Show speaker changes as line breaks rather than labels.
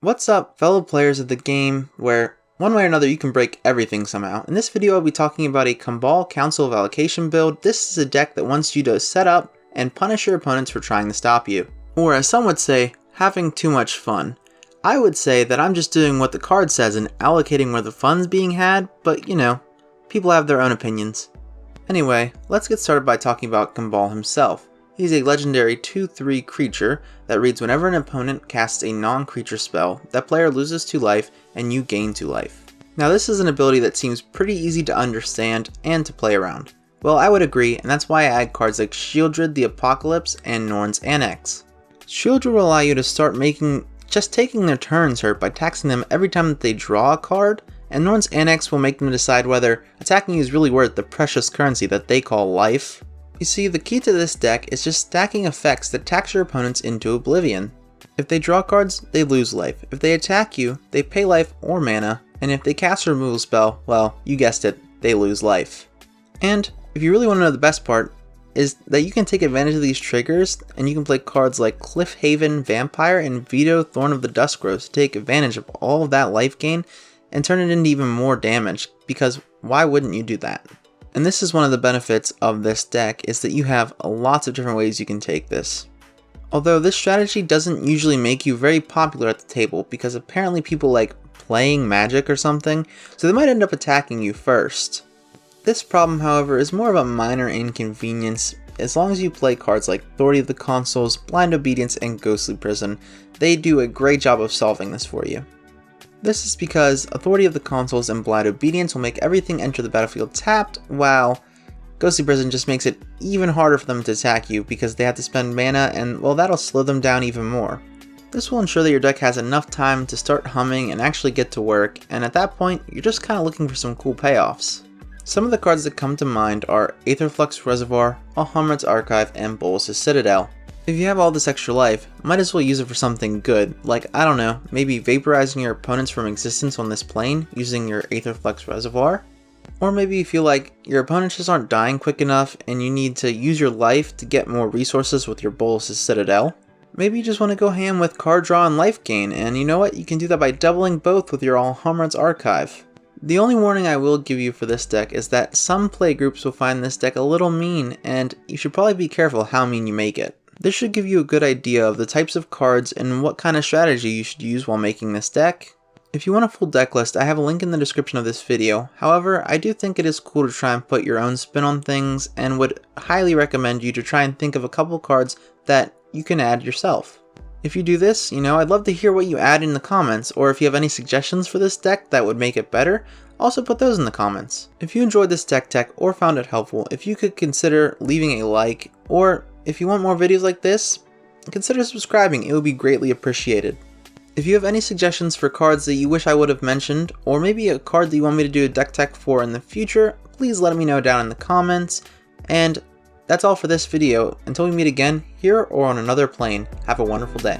What's up, fellow players of the game where, one way or another, you can break everything somehow. In this video I'll be talking about a Kambal Counsel of Allocation build. This is a deck that wants you to set up and punish your opponents for trying to stop you. Or as some would say, having too much fun. I would say that I'm just doing what the card says and allocating where the fun's being had, but you know, people have their own opinions. Anyway, let's get started by talking about Kambal himself. He's a legendary 2/3 creature that reads whenever an opponent casts a non-creature spell, that player loses 2 life and you gain 2 life. Now this is an ability that seems pretty easy to understand and to play around. Well, I would agree, and that's why I add cards like Shieldred the Apocalypse and Norn's Annex. Shieldred will allow you to start taking their turns hurt by taxing them every time that they draw a card, and Norn's Annex will make them decide whether attacking you is really worth the precious currency that they call life. You see, the key to this deck is just stacking effects that tax your opponents into oblivion. If they draw cards, they lose life. If they attack you, they pay life or mana, and if they cast a removal spell, well, you guessed it, they lose life. And if you really want to know the best part, is that you can take advantage of these triggers, and you can play cards like Cliffhaven Vampire and Veto Thorn of the Duskgrowth to take advantage of all of that life gain and turn it into even more damage, because why wouldn't you do that? And this is one of the benefits of this deck, is that you have lots of different ways you can take this. Although this strategy doesn't usually make you very popular at the table, because apparently people like playing Magic or something, so they might end up attacking you first. This problem, however, is more of a minor inconvenience. As long as you play cards like Authority of the Consuls, Blind Obedience, and Ghostly Prison, they do a great job of solving this for you. This is because Authority of the Consuls and Blind Obedience will make everything enter the battlefield tapped, while Ghostly Prison just makes it even harder for them to attack you because they have to spend mana, and well, that'll slow them down even more. This will ensure that your deck has enough time to start humming and actually get to work, and at that point, you're just kind of looking for some cool payoffs. Some of the cards that come to mind are Aetherflux Reservoir, Alhamrad's Archive, and Bolas' Citadel. If you have all this extra life, might as well use it for something good, like, I don't know, maybe vaporizing your opponents from existence on this plane using your Aetherflux Reservoir? Or maybe you feel like your opponents just aren't dying quick enough and you need to use your life to get more resources with your Bolas' Citadel? Maybe you just want to go ham with card draw and life gain, and you know what, you can do that by doubling both with your Alhamrad's Archive. The only warning I will give you for this deck is that some playgroups will find this deck a little mean, and you should probably be careful how mean you make it. This should give you a good idea of the types of cards and what kind of strategy you should use while making this deck. If you want a full deck list, I have a link in the description of this video. However, I do think it is cool to try and put your own spin on things, and would highly recommend you to try and think of a couple cards that you can add yourself. If you do this, you know, I'd love to hear what you add in the comments, or if you have any suggestions for this deck that would make it better, also put those in the comments. If you enjoyed this deck tech or found it helpful, if you could consider leaving a like, or if you want more videos like this, consider subscribing, it would be greatly appreciated. If you have any suggestions for cards that you wish I would have mentioned, or maybe a card that you want me to do a deck tech for in the future, please let me know down in the comments. And that's all for this video. Until we meet again, here or on another plane, have a wonderful day.